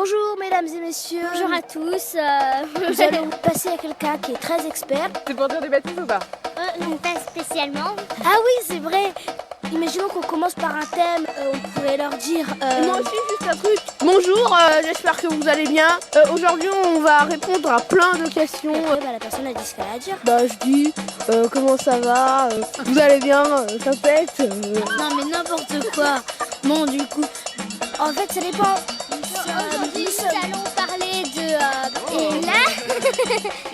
Bonjour mesdames et messieurs. Bonjour à tous. Nous allons passer à quelqu'un qui est très expert. C'est pour dire des bêtises ou pas? Non, pas spécialement. Ah oui, c'est vrai. Imaginons qu'on commence par un thème, on pourrait leur dire... Moi aussi, juste un truc. Bonjour, j'espère que vous allez bien. Aujourd'hui, on va répondre à plein de questions. Après, la personne a dit ce qu'elle a à dire. Je dis, comment ça va? Vous allez bien? Ça pète? Non, mais n'importe quoi. Bon, du coup, En fait, ça dépend. aujourd'hui, nous allons parler de... Et là...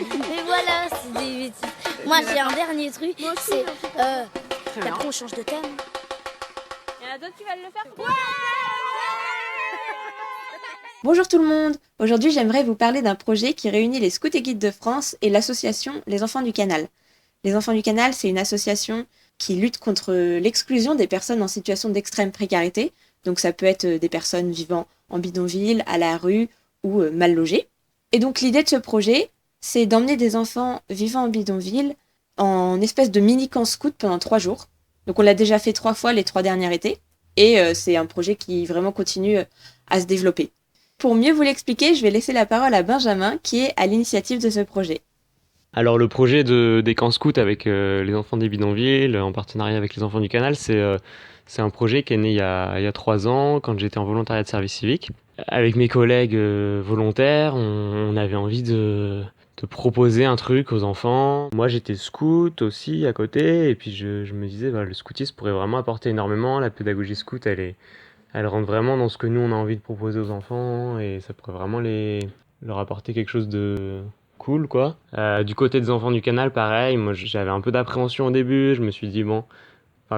Et voilà, c'est des bêtises. Moi, j'ai un dernier truc. C'est... Après, on change de thème. Il y en a d'autres qui veulent le faire? Bonjour tout le monde! Aujourd'hui, j'aimerais vous parler d'un projet qui réunit les Scouts et Guides de France et l'association Les Enfants du Canal. Les Enfants du Canal, c'est une association qui lutte contre l'exclusion des personnes en situation d'extrême précarité. Donc ça peut être des personnes vivant en bidonville, à la rue ou mal logées. Et donc l'idée de ce projet, c'est d'emmener des enfants vivant en bidonville en espèce de mini-camp scout pendant 3 jours. Donc on l'a déjà fait 3 fois les 3 derniers étés. Et c'est un projet qui vraiment continue à se développer. Pour mieux vous l'expliquer, je vais laisser la parole à Benjamin, qui est à l'initiative de ce projet. Alors le projet des camps scouts avec les enfants des bidonvilles, en partenariat avec les enfants du canal, c'est un projet qui est né il y a 3 ans, quand j'étais en volontariat de service civique. Avec mes collègues volontaires, on avait envie de proposer un truc aux enfants. Moi j'étais scout aussi à côté, et puis je me disais le scoutisme pourrait vraiment apporter énormément. La pédagogie scout, elle rentre vraiment dans ce que nous on a envie de proposer aux enfants, et ça pourrait vraiment leur apporter quelque chose de cool, quoi. Du côté des enfants du canal, pareil, moi j'avais un peu d'appréhension au début. Je me suis dit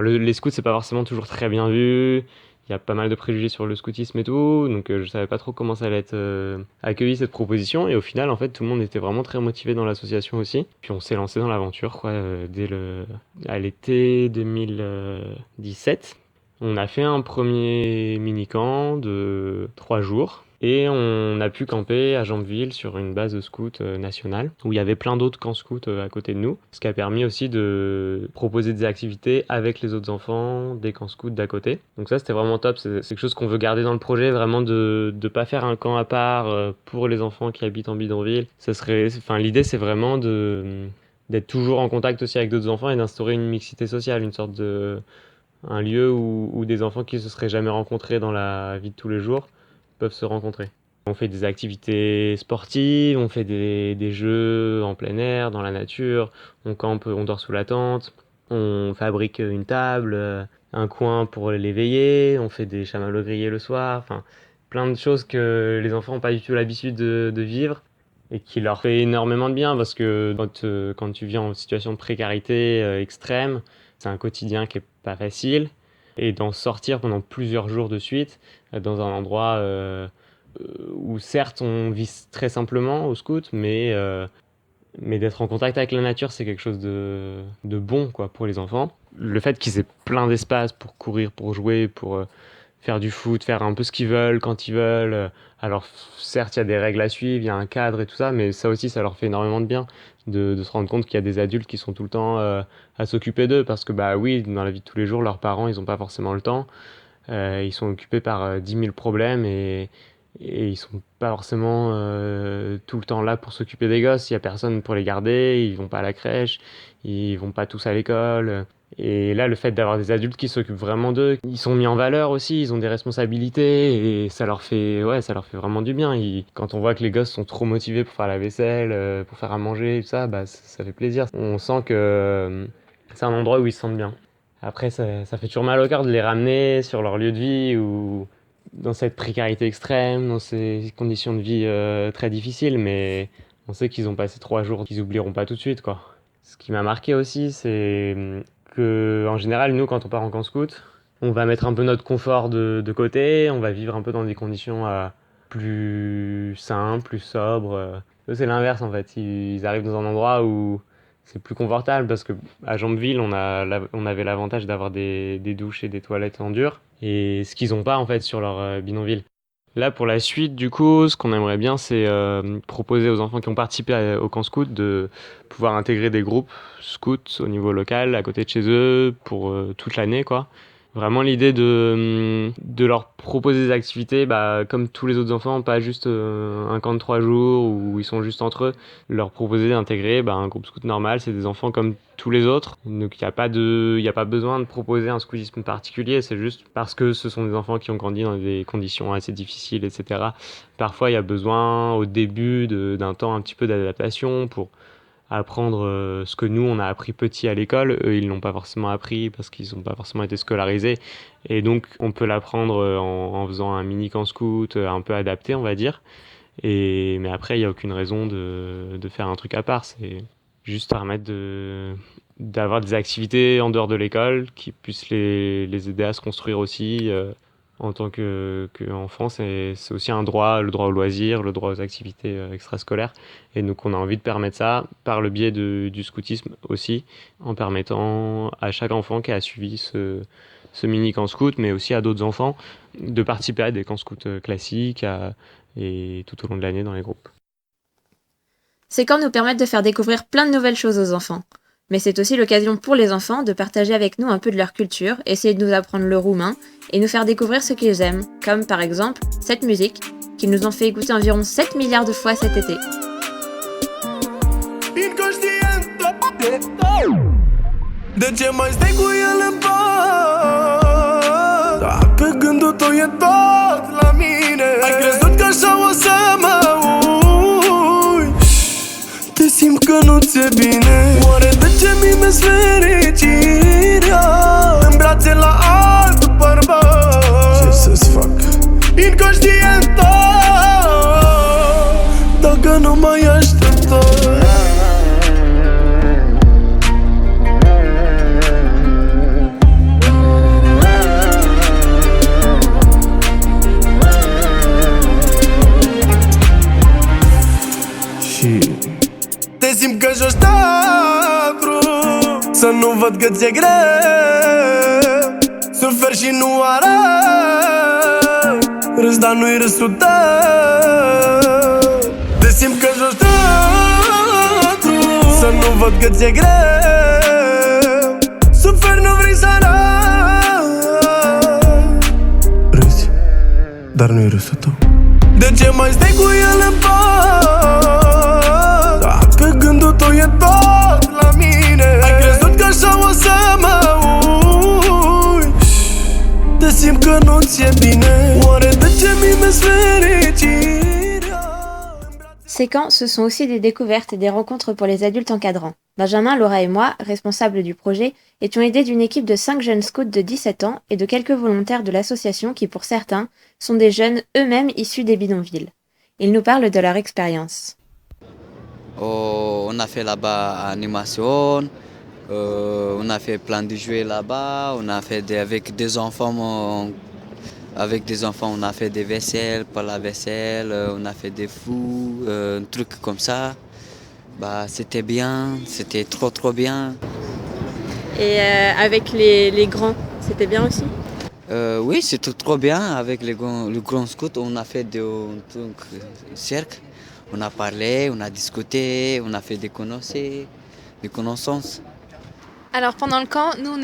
les scouts c'est pas forcément toujours très bien vu. Il y a pas mal de préjugés sur le scoutisme et tout, donc je savais pas trop comment ça allait être accueilli, cette proposition. Et au final, en fait, tout le monde était vraiment très motivé dans l'association aussi. Puis on s'est lancé dans l'aventure, quoi, à l'été 2017. On a fait un premier mini-camp de 3 jours. Et on a pu camper à Jambeville sur une base de scouts nationale, où il y avait plein d'autres camps scouts à côté de nous, ce qui a permis aussi de proposer des activités avec les autres enfants des camps scouts d'à côté. Donc ça, c'était vraiment top. C'est quelque chose qu'on veut garder dans le projet, vraiment de pas faire un camp à part pour les enfants qui habitent en bidonville. L'idée, c'est vraiment d'être toujours en contact aussi avec d'autres enfants et d'instaurer une mixité sociale, une sorte de un lieu où des enfants qui se seraient jamais rencontrés dans la vie de tous les jours peuvent se rencontrer. On fait des activités sportives, on fait des jeux en plein air, dans la nature, on campe, on dort sous la tente, on fabrique une table, un coin pour l'éveiller, on fait des chamallows grillés le soir, plein de choses que les enfants n'ont pas du tout l'habitude de vivre et qui leur fait énormément de bien, parce que quand tu vis en situation de précarité extrême, c'est un quotidien qui est pas facile. Et d'en sortir pendant plusieurs jours de suite, dans un endroit où certes on vit très simplement au scout, mais d'être en contact avec la nature, c'est quelque chose de bon, quoi, pour les enfants. Le fait qu'ils aient plein d'espace pour courir, pour jouer, pour faire du foot, faire un peu ce qu'ils veulent quand ils veulent. Alors certes, il y a des règles à suivre, il y a un cadre et tout ça, mais ça aussi, ça leur fait énormément de bien de se rendre compte qu'il y a des adultes qui sont tout le temps à s'occuper d'eux, parce que oui, dans la vie de tous les jours, leurs parents, ils n'ont pas forcément le temps. Ils sont occupés par 10 000 problèmes, et ils sont pas forcément tout le temps là pour s'occuper des gosses. Il y a personne pour les garder, ils vont pas à la crèche, ils vont pas tous à l'école. Et là, le fait d'avoir des adultes qui s'occupent vraiment d'eux, ils sont mis en valeur aussi, ils ont des responsabilités, et ça leur fait vraiment du bien. Quand on voit que les gosses sont trop motivés pour faire la vaisselle, pour faire à manger, tout ça, ça fait plaisir. On sent que c'est un endroit où ils se sentent bien. Après, ça fait toujours mal au cœur de les ramener sur leur lieu de vie, ou dans cette précarité extrême, dans ces conditions de vie très difficiles, mais on sait qu'ils ont passé 3 jours qu'ils oublieront pas tout de suite, quoi. Ce qui m'a marqué aussi, c'est que, en général, nous, quand on part en camp scout, on va mettre un peu notre confort de côté, on va vivre un peu dans des conditions plus simples, plus sobres. Eux, c'est l'inverse, en fait. Ils arrivent dans un endroit où c'est plus confortable, parce que à Jambeville, on avait l'avantage d'avoir des douches et des toilettes en dur, et ce qu'ils n'ont pas, en fait, sur leur bidonville. Là, pour la suite, du coup, ce qu'on aimerait bien, c'est proposer aux enfants qui ont participé au camp scout de pouvoir intégrer des groupes scouts au niveau local, à côté de chez eux, pour toute l'année, quoi. Vraiment l'idée de leur proposer des activités comme tous les autres enfants, pas juste un camp de 3 jours où ils sont juste entre eux. Leur proposer d'intégrer un groupe scout normal, c'est des enfants comme tous les autres. Donc il n'y a pas besoin de proposer un scoutisme particulier, c'est juste parce que ce sont des enfants qui ont grandi dans des conditions assez difficiles, etc. Parfois il y a besoin au début d'un temps un petit peu d'adaptation pour apprendre ce que nous on a appris petit à l'école. Eux ils l'ont pas forcément appris parce qu'ils n'ont pas forcément été scolarisés, et donc on peut l'apprendre en faisant un mini camp scout un peu adapté, on va dire. Mais après il n'y a aucune raison de faire un truc à part, c'est juste permettre d'avoir des activités en dehors de l'école qui puissent les aider à se construire aussi en tant qu'enfant. C'est aussi un droit, le droit au loisir, le droit aux activités extrascolaires. Et donc on a envie de permettre ça par le biais du scoutisme aussi, en permettant à chaque enfant qui a suivi ce mini camp scout, mais aussi à d'autres enfants, de participer à des camps scouts classiques et tout au long de l'année dans les groupes. Ces camps nous permettent de faire découvrir plein de nouvelles choses aux enfants. Mais c'est aussi l'occasion pour les enfants de partager avec nous un peu de leur culture, essayer de nous apprendre le roumain et nous faire découvrir ce qu'ils aiment, comme par exemple cette musique, qu'ils nous ont fait écouter environ 7 milliards de fois cet été. De ce mai stai cu el în pat? Dar pe gândul tău e tot la mine. Ai crezut că așa o să mă uiți? Te simt că nu ți-e bine. Oare de ce mi-mi-s fericirea în brațe la alt bărbat? Ce să-ți fac? Inconștientă, dacă nu mai așteptă. Te simt că joci teatru, să nu văd că ți-e greu. Sufer și nu arăt, râs dar nu-i râsul tău. Te simt că joci teatru, să nu văd că ți-e greu. Sufer, nu vrei să arăt, râzi, dar nu-i râsul tău. De ce mai stai cu el în pat? Pe gândul tău e tot la mine. Ai crezut că așa o să mă uiți? Te simt că nu ți-e bine. Oare de ce mi-mi-s fericirea? Ces camps, ce sont aussi des découvertes et des rencontres pour les adultes encadrants. Benjamin, Laura et moi, responsables du projet, étions aidés d'une équipe de 5 jeunes scouts de 17 ans et de quelques volontaires de l'association qui, pour certains, sont des jeunes eux-mêmes issus des bidonvilles. Ils nous parlent de leur expérience. On a fait là-bas animation, on a fait plein de jeux là-bas, on a fait avec des enfants, on a fait des vaisselles, pas la vaisselle, on a fait des fous, un truc comme ça. C'était bien, c'était trop bien. Et avec les grands, c'était bien aussi? Oui, c'était trop bien. Avec le grand scout, on a fait des cercles. On a parlé, on a discuté, on a fait des connaissances. Alors pendant le camp, nous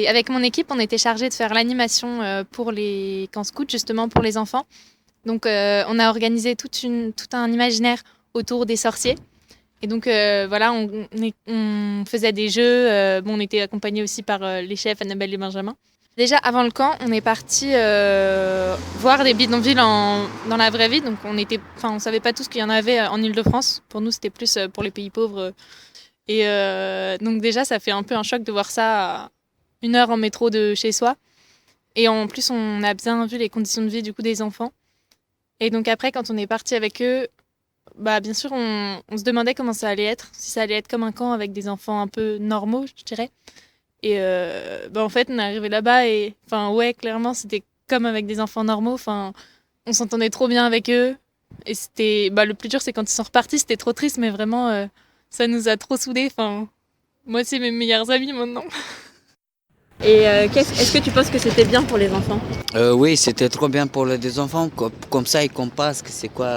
avec mon équipe, on était chargés de faire l'animation pour les camps scouts, justement pour les enfants. Donc on a organisé tout un imaginaire autour des sorciers. Et donc voilà, on faisait des jeux, on était accompagnés aussi par les chefs Annabelle et Benjamin. Déjà avant le camp, on est parti voir des bidonvilles dans la vraie vie. Donc on savait pas tout ce qu'il y en avait en Île-de-France. Pour nous, c'était plus pour les pays pauvres. Et donc déjà, ça fait un peu un choc de voir ça à 1 heure en métro de chez soi. Et en plus, on a bien vu les conditions de vie du coup des enfants. Et donc après, quand on est parti avec eux, bien sûr, on se demandait comment ça allait être. Si ça allait être comme un camp avec des enfants un peu normaux, je dirais. Et en fait, on est arrivé là-bas et clairement, c'était comme avec des enfants normaux. On s'entendait trop bien avec eux. Et c'était le plus dur, c'est quand ils sont repartis. C'était trop triste, mais vraiment, ça nous a trop soudés. Moi, c'est mes meilleurs amis maintenant. Et est-ce que tu penses que c'était bien pour les enfants? Oui, c'était trop bien pour les enfants. Comme ça, ils comprennent que c'est quoi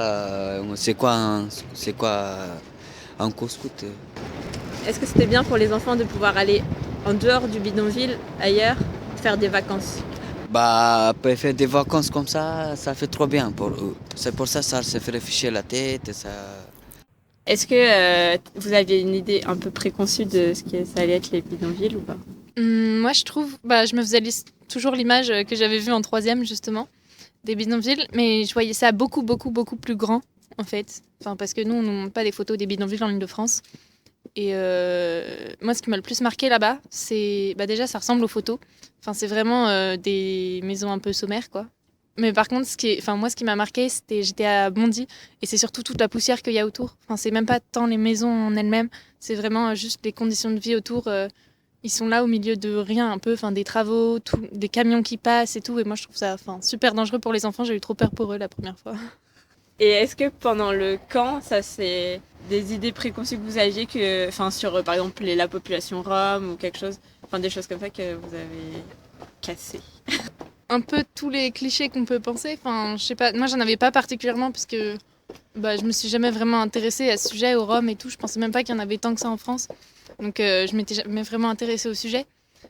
un camp scout. Est-ce que c'était bien pour les enfants de pouvoir aller en dehors du bidonville, ailleurs, faire des vacances? Faire des vacances comme ça fait trop bien pour eux. C'est pour ça ça se fait réfléchir la tête. Ça... Est-ce que vous aviez une idée un peu préconçue de ce que ça allait être les bidonvilles ou pas? Moi, je trouve, je me faisais toujours l'image que j'avais vue en 3e, justement, des bidonvilles, mais je voyais ça beaucoup, beaucoup, beaucoup plus grand, en fait. Enfin, parce que nous, on ne montre pas des photos des bidonvilles en Île-de-France. Et moi, ce qui m'a le plus marqué là-bas, c'est déjà, ça ressemble aux photos. Enfin, c'est vraiment des maisons un peu sommaires, quoi. Mais par contre, ce qui m'a marqué, j'étais à Bondy, et c'est surtout toute la poussière qu'il y a autour. Enfin, c'est même pas tant les maisons en elles-mêmes, c'est vraiment juste les conditions de vie autour. Ils sont là au milieu de rien, un peu, des travaux, des camions qui passent et tout. Et moi, je trouve ça super dangereux pour les enfants. J'ai eu trop peur pour eux la première fois. Et est-ce que pendant le camp, ça c'est des idées préconçues que vous aviez sur par exemple la population rome ou quelque chose, des choses comme ça que vous avez cassées? Un peu tous les clichés qu'on peut penser. Enfin, je sais pas, moi j'en avais pas particulièrement parce que je me suis jamais vraiment intéressée à ce sujet, aux Roms et tout. Je pensais même pas qu'il y en avait tant que ça en France. Donc je m'étais jamais vraiment intéressée au sujet.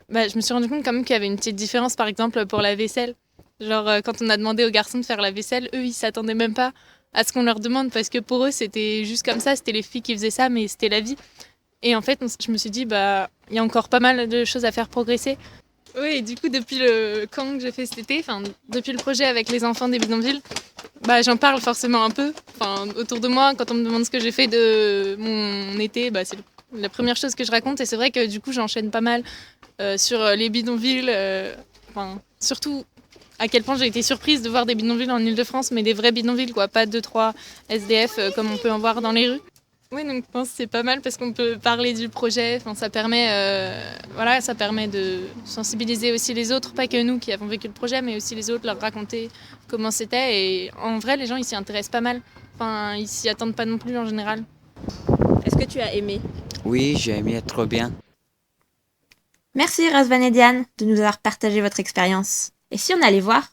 Je me suis rendu compte quand même qu'il y avait une petite différence, par exemple pour la vaisselle. Genre quand on a demandé aux garçons de faire la vaisselle, eux ils s'attendaient même pas à ce qu'on leur demande parce que pour eux c'était juste comme ça, c'était les filles qui faisaient ça, mais c'était la vie. Et en fait je me suis dit il y a encore pas mal de choses à faire progresser. Oui, et du coup depuis le camp que j'ai fait cet été, depuis le projet avec les enfants des bidonvilles, j'en parle forcément un peu. Autour de moi, quand on me demande ce que j'ai fait de mon été, c'est la première chose que je raconte. Et c'est vrai que du coup j'enchaîne pas mal sur les bidonvilles, surtout à quel point j'ai été surprise de voir des bidonvilles en Île-de-France, mais des vrais bidonvilles, quoi, pas 2-3 SDF comme on peut en voir dans les rues. Oui, donc je pense que c'est pas mal parce qu'on peut parler du projet. Ça permet de sensibiliser aussi les autres, pas que nous qui avons vécu le projet, mais aussi les autres, leur raconter comment c'était. Et en vrai, les gens ils s'y intéressent pas mal. Ils s'y attendent pas non plus en général. Est-ce que tu as aimé? Oui, j'ai aimé, trop bien. Merci Razvan et Diane de nous avoir partagé votre expérience. Et si on allait voir,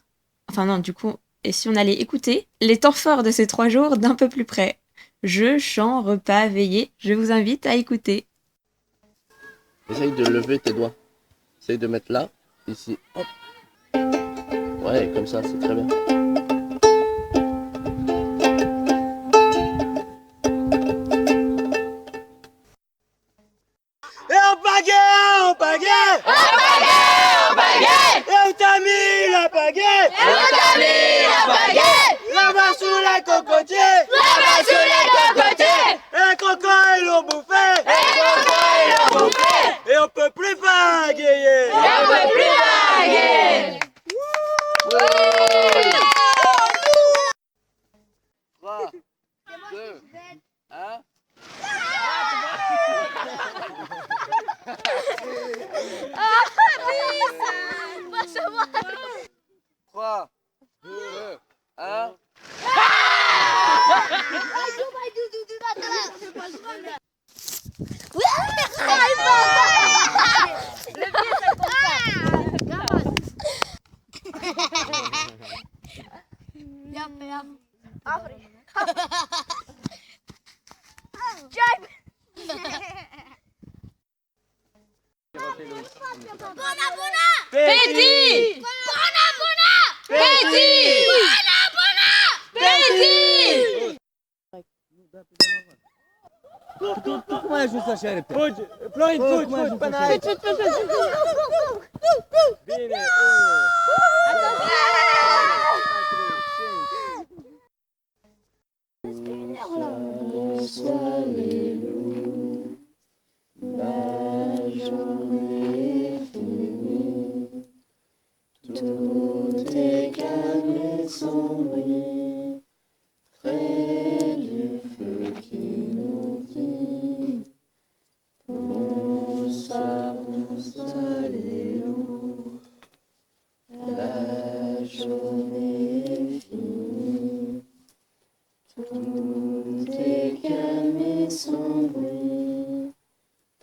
et si on allait écouter les temps forts de ces 3 jours d'un peu plus près? Jeux, chants, repas, veillées, je vous invite à écouter. Essaye de lever tes doigts. Essaye de mettre là, ici, hop. Ouais, comme ça, c'est très bien. Et on pagaie Et où t'as mis la pagaie Là-bas sous les cocotiers Et les cocos ils l'ont bouffé Et on peut plus pagayer 3, 2, 1 3, 2, 1 Petit! Como é justo a xerepe? Floyd, food, panai. Bine, Tout est calme et sombre, près du feu qui nous dit bonsoir, bonsoir les loups. La journée est finie, tout est calme et sombre,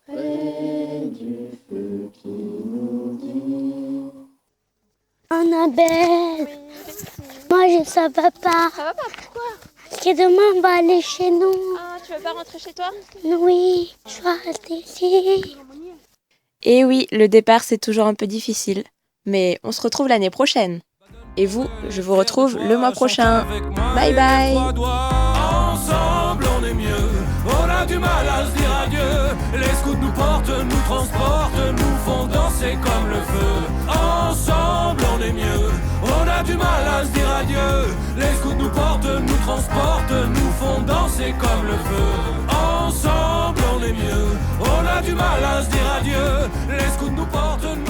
près du feu qui nous dit. Annabelle, moi je ça va pas. Ça va pas, pourquoi? Parce que demain on va aller chez nous. Ah, tu veux pas rentrer chez toi? Oui, je vais rester ici. Et oui, le départ c'est toujours un peu difficile. Mais on se retrouve l'année prochaine. Et vous, je vous retrouve le mois prochain. Bye bye. Ensemble on est mieux, on a du mal à se dire adieu. Les scouts nous portent, nous transportent, nous font danser comme le feu. Ensemble on est mieux, on a du mal à se dire adieu. Les scouts nous portent, nous transportent, nous font danser comme le feu. Ensemble on est mieux, on a du mal à se dire adieu. Les scouts nous portent, nous